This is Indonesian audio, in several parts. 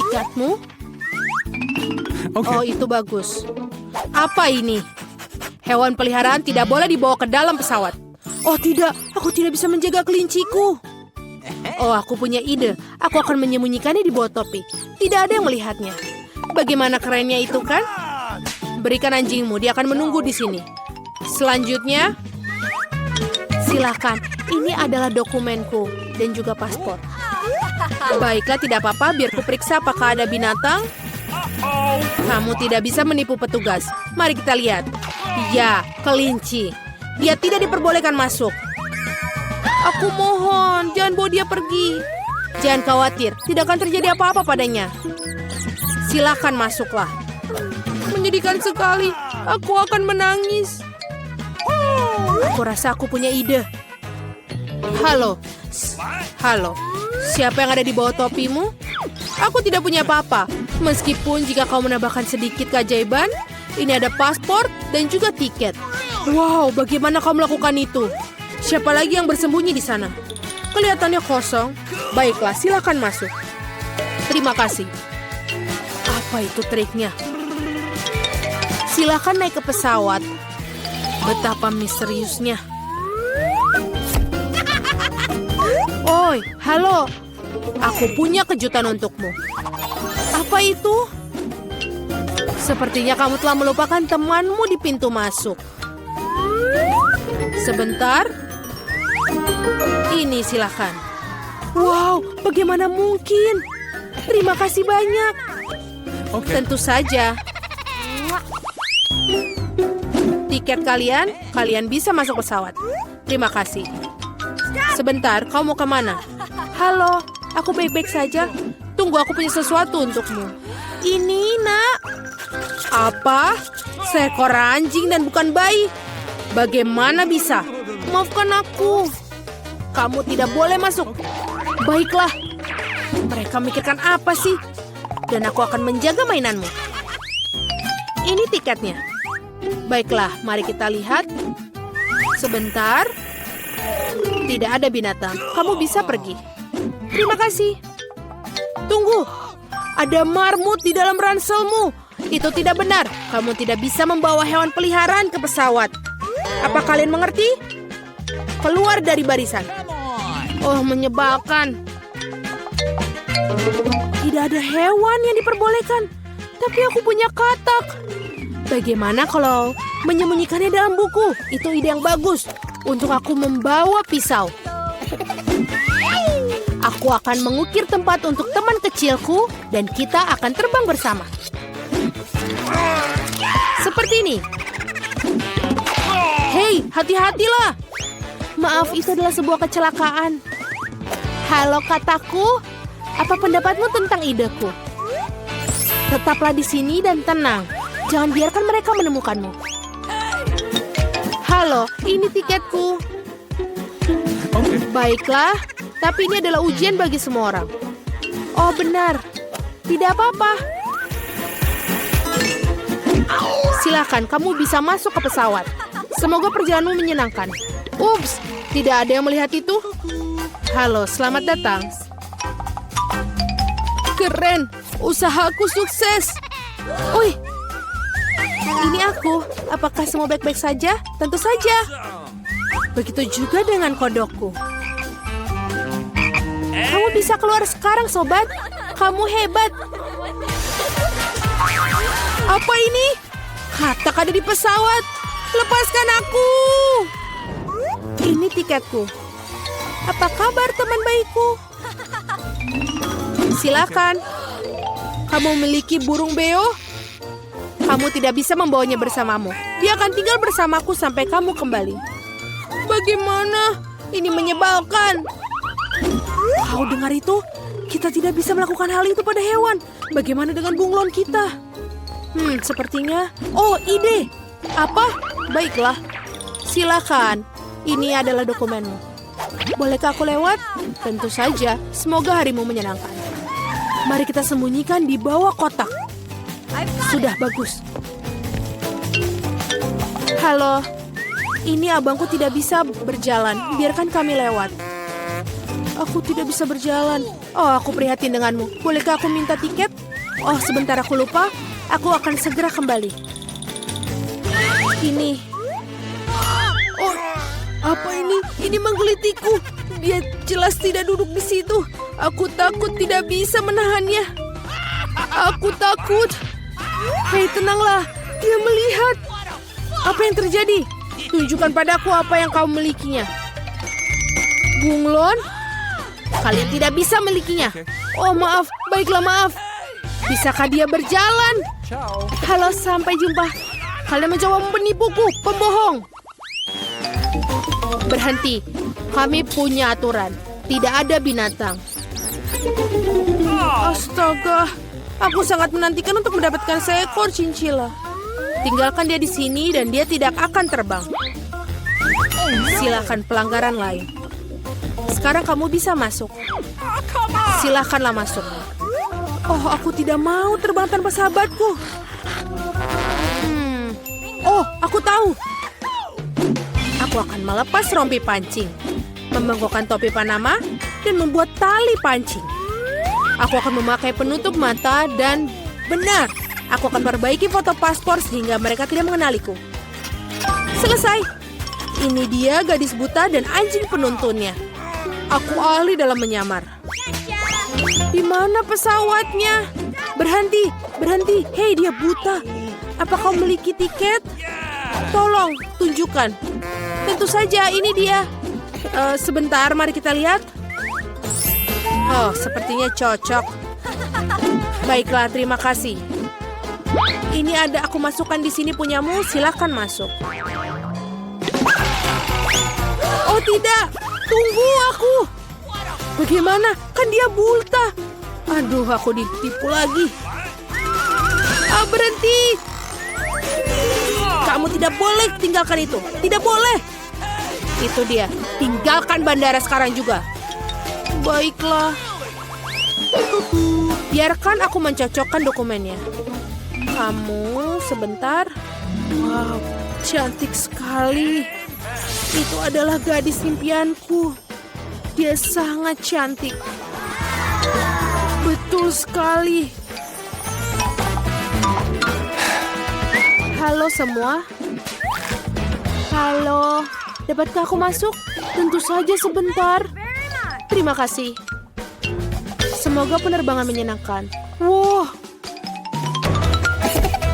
tiketmu? Okay. Oh, itu bagus. Apa ini? Hewan peliharaan tidak boleh dibawa ke dalam pesawat. Oh tidak, aku tidak bisa menjaga kelinciku. Oh, aku punya ide. Aku akan menyembunyikannya di bawah topi. Tidak ada yang melihatnya. Bagaimana kerennya itu kan? Berikan anjingmu, dia akan menunggu di sini. Selanjutnya, silakan. Ini adalah dokumenku dan juga paspor. Baiklah, tidak apa-apa. Biar kuperiksa apakah ada binatang. Kamu tidak bisa menipu petugas. Mari kita lihat. Ya, kelinci. Dia tidak diperbolehkan masuk. Aku mohon, jangan bawa dia pergi. Jangan khawatir, tidak akan terjadi apa-apa padanya. Silakan masuklah. Menyedihkan sekali. Aku akan menangis. Aku rasa aku punya ide. Halo. Halo. Siapa yang ada di bawah topimu? Aku tidak punya apa-apa. Meskipun jika kau menambahkan sedikit keajaiban, ini ada paspor dan juga tiket. Wow, bagaimana kau melakukan itu? Siapa lagi yang bersembunyi di sana? Kelihatannya kosong. Baiklah, silakan masuk. Terima kasih. Apa itu triknya? Silakan naik ke pesawat. Betapa misteriusnya. Oi, halo. Aku punya kejutan untukmu. Apa itu? Sepertinya kamu telah melupakan temanmu di pintu masuk. Sebentar. Ini silakan. Wow, bagaimana mungkin? Terima kasih banyak. Okay. Tentu saja. Tiket kalian bisa masuk pesawat. Terima kasih. Sebentar, kau mau kemana? Halo, aku baik-baik saja. Tunggu, aku punya sesuatu untukmu. Ini, nak. Apa? Seekor anjing dan bukan bayi? Bagaimana bisa? Maafkan aku. Kamu tidak boleh masuk. Baiklah. Mereka mikirkan apa sih? Dan aku akan menjaga mainanmu. Ini tiketnya. Baiklah, mari kita lihat. Sebentar. Tidak ada binatang. Kamu bisa pergi. Terima kasih. Tunggu. Ada marmut di dalam ranselmu. Itu tidak benar. Kamu tidak bisa membawa hewan peliharaan ke pesawat. Apa kalian mengerti? Keluar dari barisan. Oh, menyebalkan. Tidak ada hewan yang diperbolehkan. Tapi aku punya katak. Bagaimana kalau menyembunyikannya dalam buku? Itu ide yang bagus. Untuk aku membawa pisau. Aku akan mengukir tempat untuk teman kecilku. Dan kita akan terbang bersama. Seperti ini. Hei, hati-hatilah. Maaf, itu adalah sebuah kecelakaan. Halo kataku, apa pendapatmu tentang ideku? Tetaplah di sini dan tenang. Jangan biarkan mereka menemukanmu. Halo, ini tiketku. Okay. Baiklah, tapi ini adalah ujian bagi semua orang. Oh benar, tidak apa-apa. Silakan, kamu bisa masuk ke pesawat. Semoga perjalananmu menyenangkan. Ups, tidak ada yang melihat itu. Halo, selamat datang. Keren, usahaku sukses. Ui, ini aku. Apakah semua baik-baik saja? Tentu saja. Begitu juga dengan kodokku. Kamu bisa keluar sekarang, sobat. Kamu hebat. Apa ini? Katak ada di pesawat. Lepaskan aku. Ini tiketku. Apa kabar teman baikku? Silakan. Kamu memiliki burung beo? Kamu tidak bisa membawanya bersamamu. Dia akan tinggal bersamaku sampai kamu kembali. Bagaimana? Ini menyebalkan. Kau dengar itu? Kita tidak bisa melakukan hal itu pada hewan. Bagaimana dengan bunglon kita? Sepertinya... Oh, ide. Apa? Baiklah. Silakan. Ini adalah dokumenmu. Bolehkah aku lewat? Tentu saja. Semoga harimu menyenangkan. Mari kita sembunyikan di bawah kotak. Sudah bagus. Halo. Ini abangku tidak bisa berjalan. Biarkan kami lewat. Aku tidak bisa berjalan. Oh, aku prihatin denganmu. Bolehkah aku minta tiket? Oh, sebentar aku lupa. Aku akan segera kembali. Ini. Oh, apa ini? Ini menggelitikku. Dia jelas tidak duduk di situ. Aku takut tidak bisa menahannya. Aku takut. Hei, tenanglah. Dia melihat. Apa yang terjadi? Tunjukkan padaku apa yang kau milikinya. Bunglon? Kalian tidak bisa milikinya. Oh, maaf. Baiklah, maaf. Bisakah dia berjalan? Ciao. Halo, sampai jumpa. Kalian mencoba menipuku, pembohong. Berhenti. Kami punya aturan. Tidak ada binatang. Astaga. Aku sangat menantikan untuk mendapatkan seekor chinchilla. Tinggalkan dia di sini dan dia tidak akan terbang. Silakan pelanggaran lain. Sekarang kamu bisa masuk. Silakanlah masuk. Oh, aku tidak mau terbang tanpa sahabatku. Oh, aku tahu. Aku akan melepas rompi pancing, membengkokkan topi Panama, dan membuat tali pancing. Aku akan memakai penutup mata dan benar, aku akan perbaiki foto paspor sehingga mereka tidak mengenaliku. Selesai. Ini dia gadis buta dan anjing penuntunnya. Aku ahli dalam menyamar. Di mana pesawatnya? Berhenti, berhenti. Hei, dia buta. Apa kau memiliki tiket? Tolong, tunjukkan. Tentu saja, ini dia. Sebentar, mari kita lihat. Oh, sepertinya cocok. Baiklah, terima kasih. Ini ada aku masukkan di sini punyamu, silakan masuk. Oh tidak, tunggu aku. Bagaimana? Kan dia buta. Aduh, aku ditipu lagi. Berhenti. Kamu tidak boleh tinggalkan itu. Tidak boleh. Itu dia. Tinggalkan bandara sekarang juga. Baiklah. Biarkan aku mencocokkan dokumennya. Kamu sebentar. Wow, cantik sekali. Itu adalah gadis impianku. Dia sangat cantik. Betul sekali. Halo semua. Halo. Dapatkah aku masuk? Tentu saja sebentar. Terima kasih. Semoga penerbangan menyenangkan. Wow.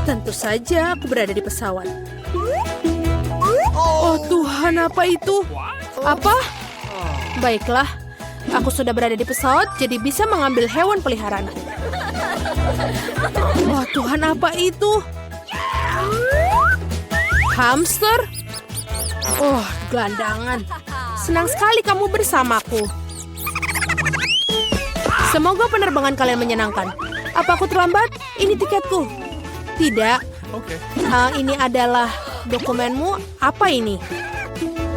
Tentu saja aku berada di pesawat. Oh Tuhan, apa itu? Apa? Baiklah, aku sudah berada di pesawat, jadi bisa mengambil hewan peliharaan. Wah Tuhan, apa itu? Hamster? Oh, gelandangan. Senang sekali kamu bersamaku. Semoga penerbangan kalian menyenangkan. Apa aku terlambat? Ini tiketku. Tidak. Okay. Ini adalah dokumenmu. Apa ini?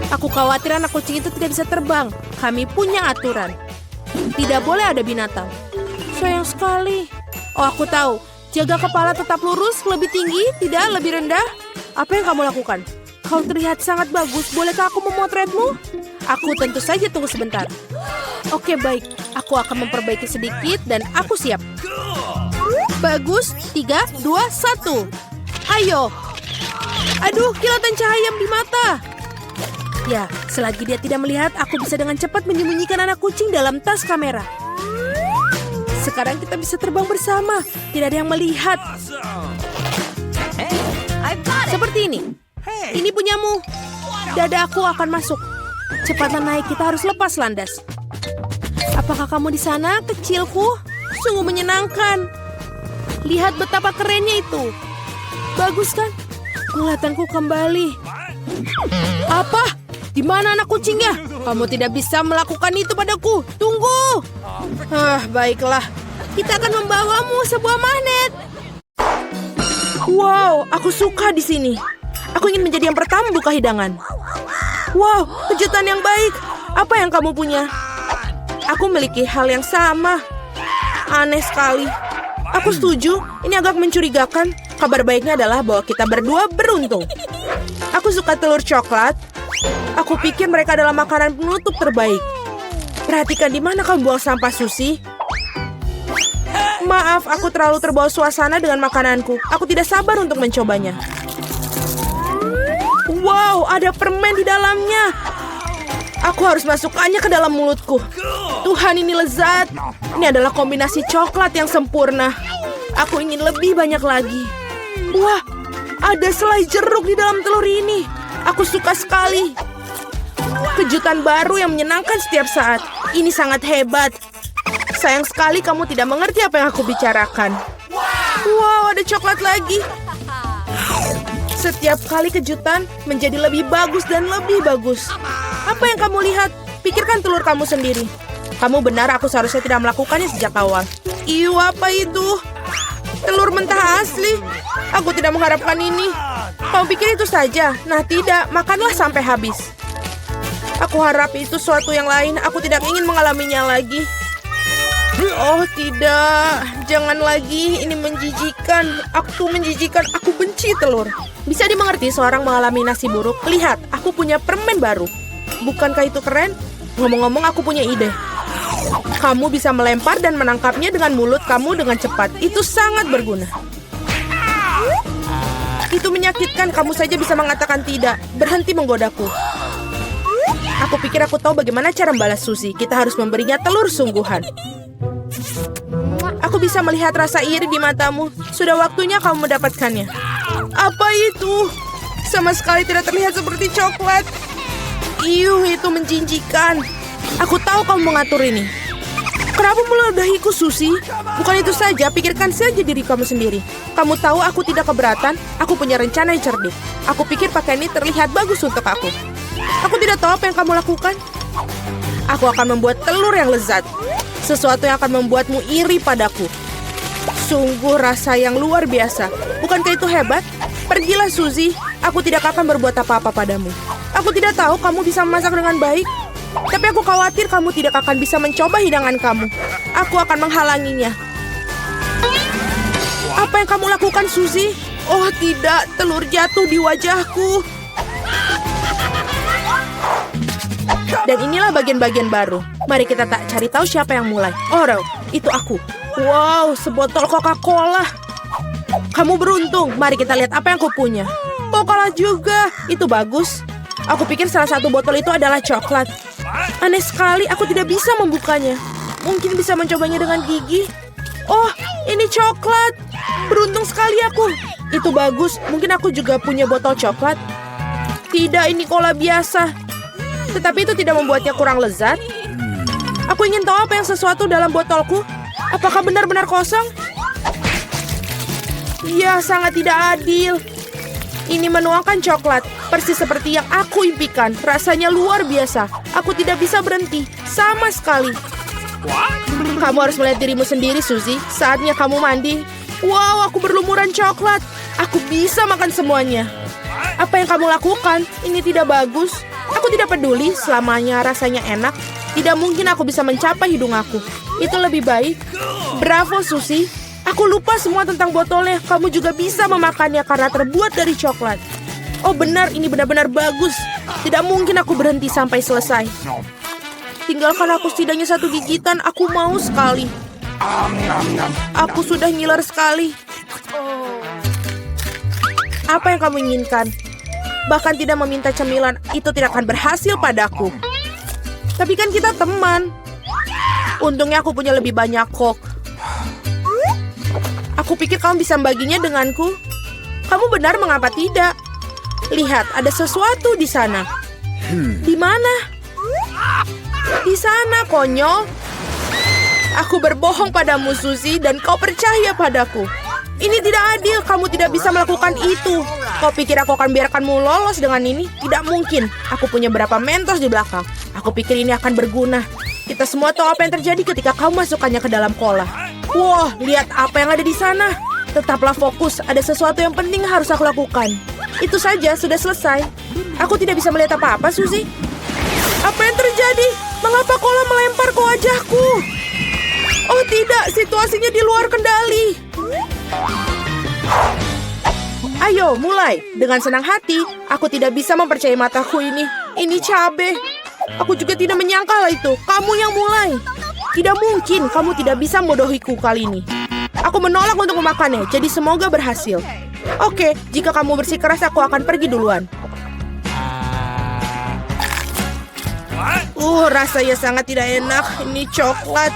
Aku khawatir anak kucing itu tidak bisa terbang. Kami punya aturan. Tidak boleh ada binatang. Sayang sekali. Oh, aku tahu. Jaga kepala tetap lurus, lebih tinggi, tidak lebih rendah. Apa yang kamu lakukan? Kau terlihat sangat bagus. Bolehkah aku memotretmu? Aku tentu saja tunggu sebentar. Oke, baik. Aku akan memperbaiki sedikit dan aku siap. Bagus. 3, 2, 1. Ayo. Aduh, kilatan cahaya di mata. Ya, selagi dia tidak melihat, aku bisa dengan cepat menyembunyikan anak kucing dalam tas kamera. Sekarang kita bisa terbang bersama. Tidak ada yang melihat. Seperti ini. Ini punyamu. Dadaku akan masuk. Cepatlah naik, kita harus lepas landas. Apakah kamu di sana, kecilku? Sungguh menyenangkan. Lihat betapa kerennya itu. Bagus kan? Penglihatanku kembali. Apa? Di mana anak kucingnya? Kamu tidak bisa melakukan itu padaku. Tunggu. Baiklah. Kita akan membawamu sebuah magnet. Wow, aku suka di sini. Aku ingin menjadi yang pertama buka hidangan. Wow, kejutan yang baik. Apa yang kamu punya? Aku memiliki hal yang sama. Aneh sekali. Aku setuju. Ini agak mencurigakan. Kabar baiknya adalah bahwa kita berdua beruntung. Aku suka telur coklat. Aku pikir mereka adalah makanan penutup terbaik. Perhatikan di mana kamu buang sampah, Suzy. Maaf, aku terlalu terbawa suasana dengan makananku. Aku tidak sabar untuk mencobanya. Wow, ada permen di dalamnya. Aku harus masukkannya ke dalam mulutku. Tuhan, ini lezat. Ini adalah kombinasi coklat yang sempurna. Aku ingin lebih banyak lagi. Wah, ada selai jeruk di dalam telur ini. Aku suka sekali. Kejutan baru yang menyenangkan setiap saat. Ini sangat hebat. Sayang sekali kamu tidak mengerti apa yang aku bicarakan. Wow, ada coklat lagi. Setiap kali kejutan menjadi lebih bagus dan lebih bagus. Apa yang kamu lihat? Pikirkan telur kamu sendiri. Kamu benar, aku seharusnya tidak melakukannya sejak awal. Iu, apa itu? Telur mentah asli. Aku tidak mengharapkan ini. Kamu pikir itu saja? Nah, tidak. Makanlah sampai habis. Aku harap itu suatu yang lain. Aku tidak ingin mengalaminya lagi. Oh, tidak. Jangan lagi. Ini menjijikan. Aku menjijikan. Aku benci telur. Bisa dimengerti seorang mengalami nasi buruk. Lihat, aku punya permen baru. Bukankah itu keren? Ngomong-ngomong, aku punya ide. Kamu bisa melempar dan menangkapnya dengan mulut kamu dengan cepat. Itu sangat berguna. Itu menyakitkan. Kamu saja bisa mengatakan tidak. Berhenti menggodaku. Aku pikir aku tahu bagaimana cara membalas Suzy. Kita harus memberinya telur sungguhan. Aku bisa melihat rasa iri di matamu. Sudah waktunya kamu mendapatkannya. Apa itu? Sama sekali tidak terlihat seperti coklat. Iuh, itu menjijikkan. Aku tahu kamu mengatur ini. Kenapa meludahiku, Suzy? Bukan itu saja, pikirkan saja diri kamu sendiri. Kamu tahu aku tidak keberatan. Aku punya rencana yang cerdik. Aku pikir pakaian ini terlihat bagus untuk aku. Aku tidak tahu apa yang kamu lakukan. Aku akan membuat telur yang lezat. Sesuatu yang akan membuatmu iri padaku. Sungguh rasa yang luar biasa. Bukankah itu hebat? Pergilah, Suzy. Aku tidak akan berbuat apa-apa padamu. Aku tidak tahu kamu bisa memasak dengan baik. Tapi aku khawatir kamu tidak akan bisa mencoba hidangan kamu. Aku akan menghalanginya. Apa yang kamu lakukan, Suzy? Oh tidak, telur jatuh di wajahku. Dan inilah bagian-bagian baru. Mari kita tak cari tahu siapa yang mulai. Oh, itu aku. Wow, sebotol Coca-Cola. Kamu beruntung. Mari kita lihat apa yang aku punya. Oh, kalah juga. Itu bagus. Aku pikir salah satu botol itu adalah coklat. Aneh sekali, aku tidak bisa membukanya. Mungkin bisa mencobanya dengan gigi. Oh, ini coklat. Beruntung sekali aku. Itu bagus. Mungkin aku juga punya botol coklat. Tidak, ini cola biasa. Tetapi itu tidak membuatnya kurang lezat. Aku ingin tahu apa yang sesuatu dalam botolku. Apakah benar-benar kosong? Ya, sangat tidak adil. Ini menuangkan coklat, persis seperti yang aku impikan. Rasanya luar biasa. Aku tidak bisa berhenti, sama sekali. Kamu harus melihat dirimu sendiri, Suzy. Saatnya kamu mandi. Wow, aku berlumuran coklat. Aku bisa makan semuanya. Apa yang kamu lakukan? Ini tidak bagus. Aku tidak peduli, selamanya rasanya enak. Tidak mungkin aku bisa mencapai hidung aku. Itu lebih baik. Bravo, Suzy. Aku lupa semua tentang botolnya. Kamu juga bisa memakannya karena terbuat dari coklat. Oh benar, ini benar-benar bagus. Tidak mungkin aku berhenti sampai selesai. Tinggalkan aku setidaknya satu gigitan. Aku mau sekali. Aku sudah ngiler sekali. Apa yang kamu inginkan? Bahkan tidak meminta cemilan, itu tidak akan berhasil padaku. Tapi kan kita teman. Untungnya aku punya lebih banyak Coke. Aku pikir kamu bisa membaginya denganku. Kamu benar, mengapa tidak? Lihat, ada sesuatu di sana. Di mana? Di sana, konyol. Aku berbohong padamu, Suzy, dan kau percaya padaku. Ini tidak adil, kamu tidak bisa melakukan itu. Kau pikir aku akan biarkanmu lolos dengan ini? Tidak mungkin. Aku punya berapa Mentos di belakang. Aku pikir ini akan berguna. Kita semua tahu apa yang terjadi ketika kamu masukkannya ke dalam cola. Wah, lihat apa yang ada di sana. Tetaplah fokus, ada sesuatu yang penting harus aku lakukan. Itu saja, sudah selesai. Aku tidak bisa melihat apa-apa, Suzy. Apa yang terjadi? Mengapa cola melempar ke wajahku? Oh tidak, situasinya di luar kendali. Ayo, mulai. Dengan senang hati, aku tidak bisa mempercayai mataku ini. Ini cabai. Aku juga tidak menyangka hal itu. Kamu yang mulai. Tidak mungkin kamu tidak bisa membodohiku kali ini. Aku menolak untuk memakannya, jadi semoga berhasil. Oke, jika kamu bersikeras, aku akan pergi duluan. Rasanya sangat tidak enak. Ini coklat.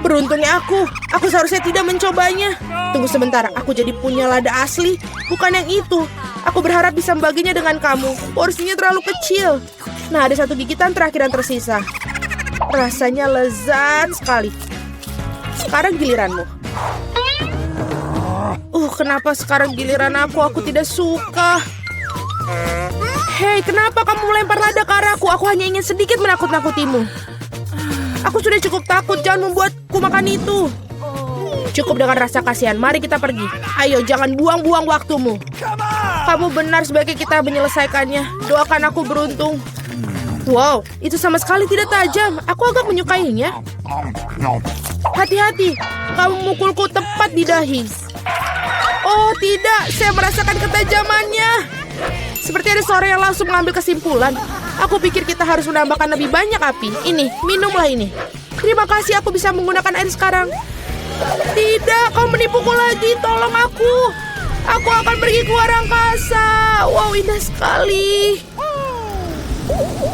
Beruntungnya aku seharusnya tidak mencobanya. Tunggu sebentar, aku jadi punya lada asli. Bukan yang itu. Aku berharap bisa membaginya dengan kamu. Porsinya terlalu kecil. Nah, ada satu gigitan terakhir yang tersisa. Rasanya lezat sekali. Sekarang giliranmu. Kenapa sekarang giliran aku? Aku tidak suka. Hei, kenapa kamu melempar lada ke arahku? Aku hanya ingin sedikit menakut-nakutimu. Aku sudah cukup takut, jangan membuatku makan itu. Cukup dengan rasa kasihan, mari kita pergi. Ayo, jangan buang-buang waktumu. Kamu benar, sebaiknya kita menyelesaikannya. Doakan aku beruntung. Wow, itu sama sekali tidak tajam. Aku agak menyukainya. Hati-hati, kamu memukulku tepat di dahi. Oh tidak, saya merasakan ketajamannya. Seperti ada seorang yang langsung mengambil kesimpulan. Aku pikir kita harus menambahkan lebih banyak api. Ini, minumlah ini. Terima kasih, aku bisa menggunakan air sekarang. Tidak, kau menipuku lagi. Tolong aku. Aku akan pergi ke luar angkasa. Wow, indah sekali.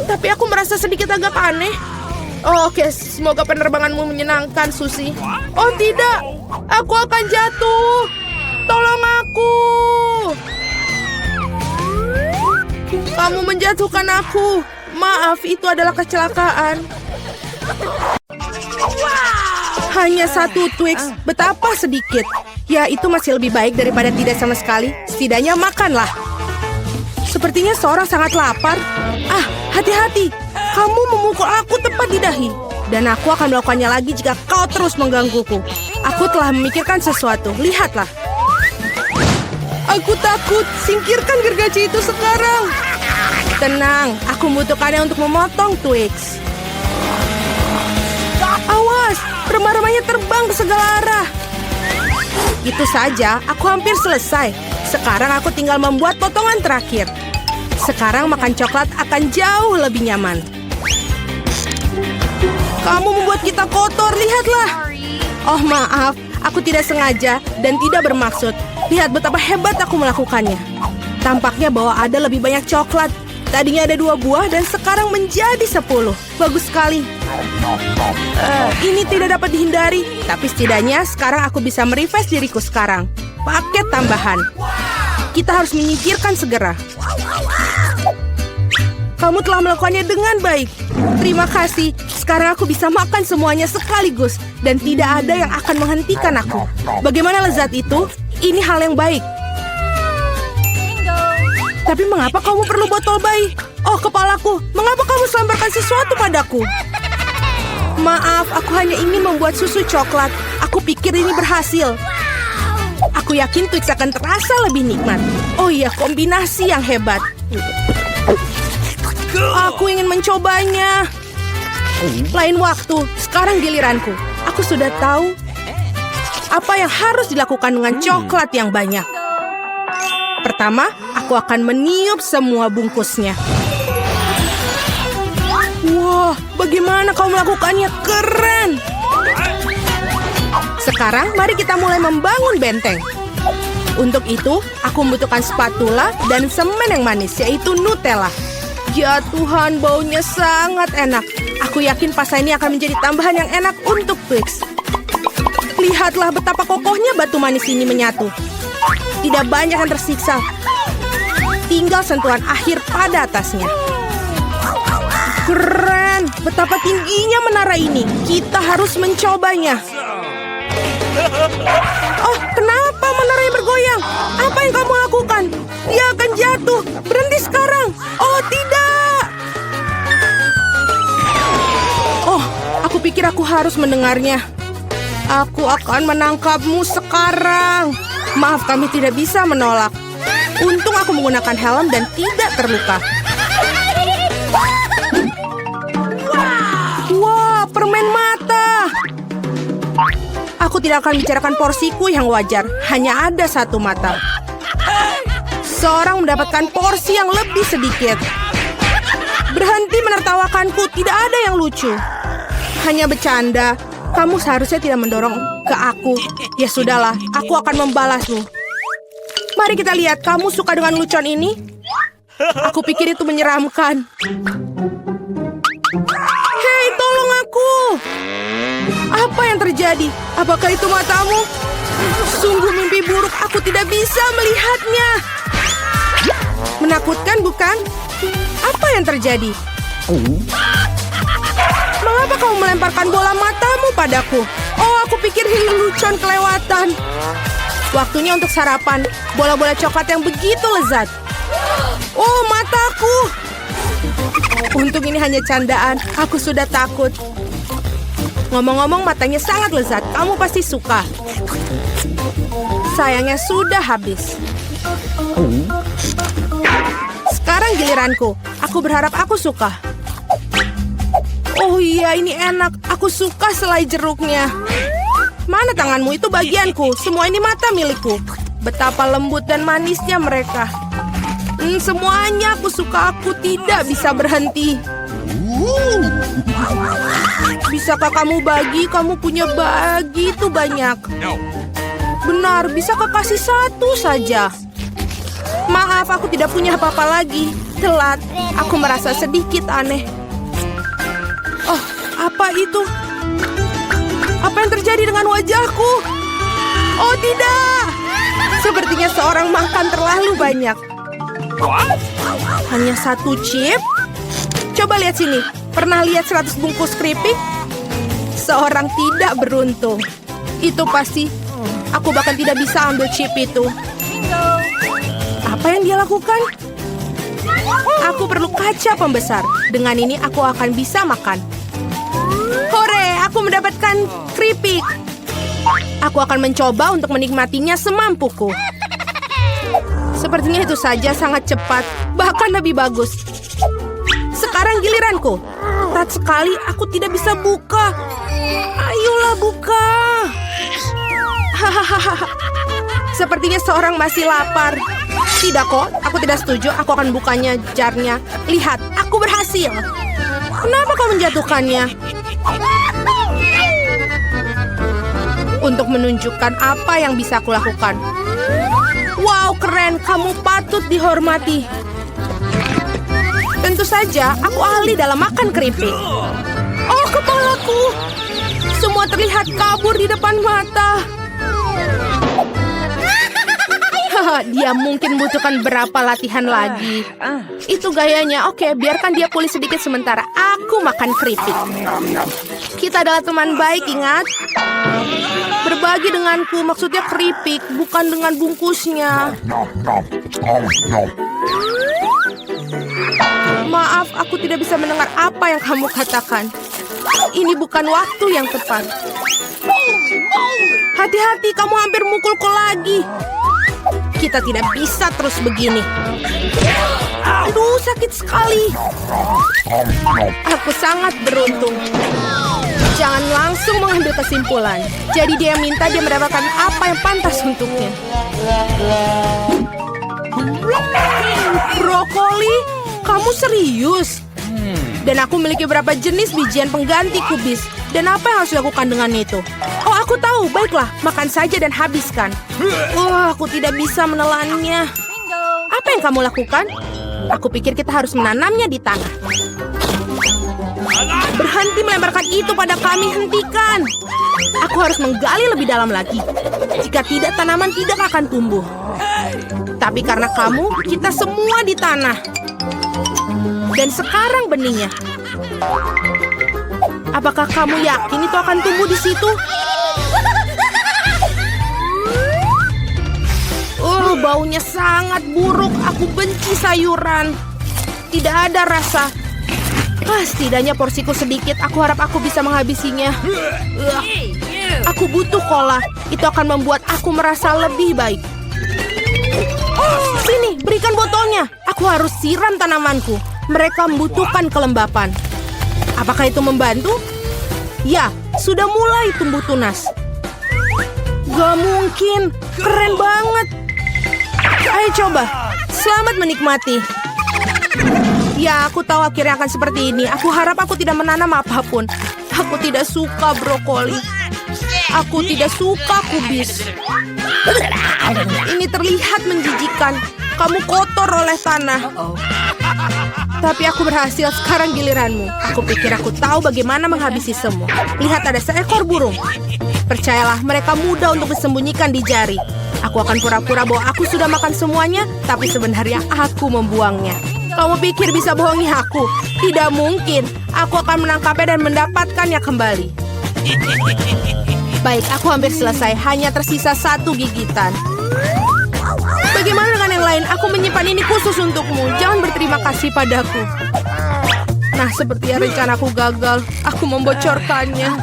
Tapi aku merasa sedikit agak aneh. Oke, semoga penerbanganmu menyenangkan, Susi. Oh tidak, aku akan jatuh. Tolong aku. Kamu menjatuhkan aku. Maaf, itu adalah kecelakaan. Hanya satu Twix, betapa sedikit. Ya, itu masih lebih baik daripada tidak sama sekali. Setidaknya makanlah. Sepertinya seorang sangat lapar. Hati-hati. Kamu memukul aku tepat di dahi. Dan aku akan melakukannya lagi jika kau terus menggangguku. Aku telah memikirkan sesuatu. Lihatlah. Aku takut. Singkirkan gergaji itu sekarang. Tenang, aku membutuhkannya untuk memotong Twix. Awas, remah-remahnya terbang ke segala arah. Itu saja, aku hampir selesai. Sekarang aku tinggal membuat potongan terakhir. Sekarang makan coklat akan jauh lebih nyaman. Kamu membuat kita kotor, lihatlah. Oh maaf, aku tidak sengaja dan tidak bermaksud. Lihat betapa hebat aku melakukannya. Tampaknya bahwa ada lebih banyak coklat. Tadinya ada 2 buah dan sekarang menjadi 10. Bagus sekali. Ini tidak dapat dihindari. Tapi setidaknya sekarang aku bisa merefresh diriku sekarang. Paket tambahan. Kita harus menyingkirkan segera. Kamu telah melakukannya dengan baik. Terima kasih. Sekarang aku bisa makan semuanya sekaligus. Dan tidak ada yang akan menghentikan aku. Bagaimana lezat itu? Ini hal yang baik. Tapi mengapa kamu perlu botol bayi? Oh, kepalaku. Mengapa kamu selemparkan sesuatu padaku? Maaf, aku hanya ingin membuat susu coklat. Aku pikir ini berhasil. Aku yakin Twix akan terasa lebih nikmat. Oh iya, kombinasi yang hebat. Aku ingin mencobanya. Lain waktu, sekarang giliranku. Aku sudah tahu apa yang harus dilakukan dengan coklat yang banyak. Pertama, aku akan meniup semua bungkusnya. Wah, bagaimana kau melakukannya? Keren! Sekarang, mari kita mulai membangun benteng. Untuk itu, aku membutuhkan spatula dan semen yang manis, yaitu Nutella. Ya Tuhan, baunya sangat enak. Aku yakin pasta ini akan menjadi tambahan yang enak untuk Twix. Lihatlah betapa kokohnya batu manis ini menyatu. Tidak banyak yang tersiksa. Tinggal sentuhan akhir pada atasnya. Keren! Betapa tingginya menara ini. Kita harus mencobanya. Oh, kenapa menaranya bergoyang? Apa yang kamu lakukan? Dia akan jatuh. Berhenti sekarang. Oh, tidak! Oh, aku pikir aku harus mendengarnya. Aku akan menangkapmu sekarang. Maaf, kami tidak bisa menolak. Untung aku menggunakan helm dan tidak terluka. Wah, permen mata. Aku tidak akan bicarakan porsiku yang wajar. Hanya ada 1 mata. Seorang mendapatkan porsi yang lebih sedikit. Berhenti menertawakanku, tidak ada yang lucu. Hanya bercanda. Kamu seharusnya tidak mendorong ke aku. Ya sudahlah, aku akan membalasmu. Mari kita lihat, kamu suka dengan lucuan ini? Aku pikir itu menyeramkan. Hei, tolong aku! Apa yang terjadi? Apakah itu matamu? Sungguh mimpi buruk, aku tidak bisa melihatnya. Menakutkan, bukan? Apa yang terjadi? Mengapa kamu melemparkan bola matamu padaku? Oh, aku pikir ini lelucon kelewatan. Waktunya untuk sarapan. Bola-bola coklat yang begitu lezat. Oh, mataku. Untung ini hanya candaan. Aku sudah takut. Ngomong-ngomong, matanya sangat lezat. Kamu pasti suka. Sayangnya sudah habis. Sekarang giliranku. Aku berharap aku suka. Oh iya, ini enak. Aku suka selai jeruknya. Mana tanganmu? Itu bagianku. Semua ini mata milikku. Betapa lembut dan manisnya mereka. Semuanya aku suka. Aku tidak bisa berhenti. Bisakah kamu bagi? Kamu punya begitu banyak. Benar, bisakah kasih satu saja? Maaf, aku tidak punya apa-apa lagi. Telat. Aku merasa sedikit aneh. Oh, apa itu? Apa yang terjadi dengan wajahku? Oh, tidak. Sepertinya seorang makan terlalu banyak. Hanya satu chip? Coba lihat sini. Pernah lihat 100 bungkus keripik? Seorang tidak beruntung. Itu pasti. Aku bahkan tidak bisa ambil chip itu. Apa yang dia lakukan? Aku perlu kaca pembesar. Dengan ini aku akan bisa makan. Hore, aku mendapatkan keripik. Aku akan mencoba untuk menikmatinya semampuku. Sepertinya itu saja sangat cepat. Bahkan lebih bagus. Sekarang giliranku. Ketat sekali, aku tidak bisa buka. Ayolah buka. Hahaha. Sepertinya seorang masih lapar. Tidak kok, aku tidak setuju. Aku akan bukanya jarnya. Lihat, aku berhasil. Kenapa kau menjatuhkannya? Untuk menunjukkan apa yang bisa aku lakukan. Wow, keren. Kamu patut dihormati. Tentu saja, aku ahli dalam makan keripik. Oh, kepalaku. Semua terlihat kabur di depan mata. Dia mungkin butuhkan berapa latihan lagi. Itu gayanya. Oke, biarkan dia pulih sedikit sementara. Aku makan keripik. Kita adalah teman baik, ingat? Berbagi denganku, maksudnya keripik, bukan dengan bungkusnya. Maaf, aku tidak bisa mendengar apa yang kamu katakan. Ini bukan waktu yang tepat. Hati-hati, kamu hampir mukulku lagi. Kita tidak bisa terus begini. Aduh, sakit sekali. Aku sangat beruntung. Jangan langsung mengambil kesimpulan. Jadi dia minta dia mendapatkan apa yang pantas untuknya. Brokoli? Kamu serius? Dan aku memiliki beberapa jenis bijian pengganti kubis. Dan apa yang harus dilakukan dengan itu? Oh, aku tahu. Baiklah, makan saja dan habiskan. Aku tidak bisa menelannya. Apa yang kamu lakukan? Aku pikir kita harus menanamnya di tanah. Berhenti melemparkan itu pada kami, hentikan. Aku harus menggali lebih dalam lagi. Jika tidak, tanaman tidak akan tumbuh. Tapi karena kamu, kita semua di tanah. Dan sekarang benihnya. Apakah kamu yakin itu akan tumbuh di situ? Baunya sangat buruk. Aku benci sayuran. Tidak ada rasa. Setidaknya porsiku sedikit. Aku harap aku bisa menghabisinya. Aku butuh cola. Itu akan membuat aku merasa lebih baik. Sini, berikan botolnya. Aku harus siram tanamanku. Mereka membutuhkan kelembapan. Apakah itu membantu? Ya, sudah mulai tumbuh tunas. Gak mungkin. Keren banget. Ayo coba. Selamat menikmati. Ya, aku tahu akhirnya akan seperti ini. Aku harap aku tidak menanam apapun. Aku tidak suka brokoli. Aku tidak suka kubis. Ini terlihat menjijikan. Kamu kotor oleh tanah. Tapi aku berhasil, sekarang giliranmu. Aku pikir aku tahu bagaimana menghabisi semua. Lihat, ada seekor burung. Percayalah, mereka mudah untuk disembunyikan di jari. Aku akan pura-pura bahwa aku sudah makan semuanya, tapi sebenarnya aku membuangnya. Kamu pikir bisa bohongi aku? Tidak mungkin. Aku akan menangkapnya dan mendapatkannya kembali. Baik, aku hampir selesai. Hanya tersisa 1 gigitan. Bagaimana dengan yang lain? Aku menyimpan ini khusus untukmu. Jangan berterima kasih padaku. Nah, sepertinya rencanaku gagal. Aku membocorkannya.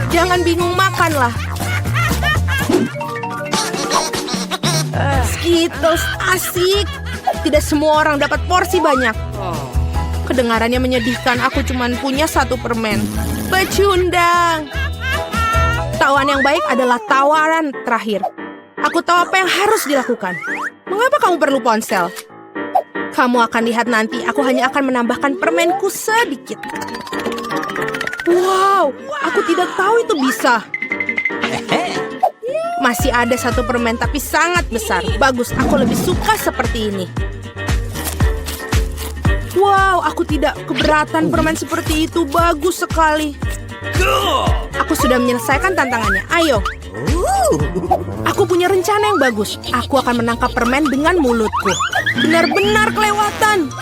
Jangan bingung, makanlah. Skittles asik. Tidak semua orang dapat porsi banyak. Kedengarannya menyedihkan. Aku cuma punya 1 permen. Pecundang. Tawaran yang baik adalah tawaran terakhir. Aku tahu apa yang harus dilakukan. Mengapa kamu perlu ponsel? Kamu akan lihat nanti. Aku hanya akan menambahkan permenku sedikit. Wow, aku tidak tahu itu bisa. Masih ada 1 permen, tapi sangat besar. Bagus, aku lebih suka seperti ini. Wow, aku tidak keberatan permen seperti itu. Bagus sekali. Aku sudah menyelesaikan tantangannya. Ayo. Aku punya rencana yang bagus. Aku akan menangkap permen dengan mulutku. Benar-benar kelewatan.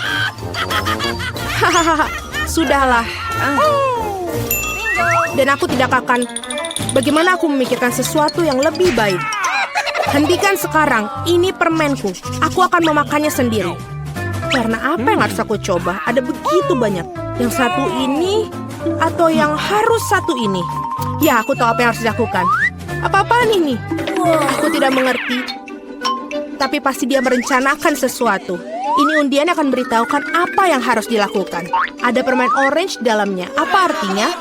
Hahaha, sudahlah. Dan aku tidak akan... Bagaimana aku memikirkan sesuatu yang lebih baik? Hentikan sekarang. Ini permenku. Aku akan memakannya sendiri. Karena apa yang harus aku coba? Ada begitu banyak. Yang satu ini atau yang harus satu ini? Ya, aku tahu apa yang harus dilakukan. Apa-apaan ini? Aku tidak mengerti. Tapi pasti dia merencanakan sesuatu. Ini undian akan beritahukan apa yang harus dilakukan. Ada permen orange di dalamnya. Apa artinya?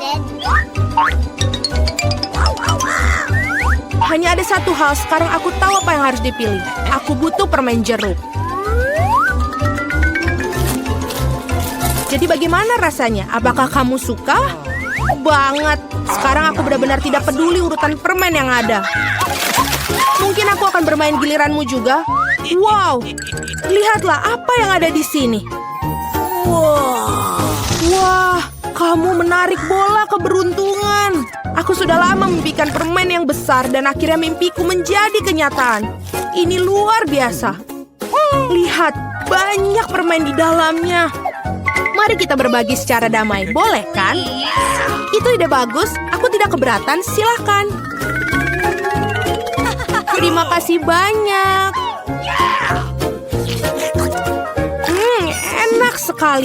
Hanya ada 1 hal. Sekarang aku tahu apa yang harus dipilih. Aku butuh permen jeruk. Jadi bagaimana rasanya? Apakah kamu suka? Banget. Sekarang aku benar-benar tidak peduli urutan permen yang ada. Mungkin aku akan bermain giliranmu juga. Wow, lihatlah apa yang ada di sini. Wah, kamu menarik bola keberuntungan. Aku sudah lama memimpikan permen yang besar dan akhirnya mimpiku menjadi kenyataan. Ini luar biasa. Lihat, banyak permen di dalamnya. Mari kita berbagi secara damai, boleh kan? Itu ide bagus, aku tidak keberatan, silakan. Terima kasih banyak. Enak sekali.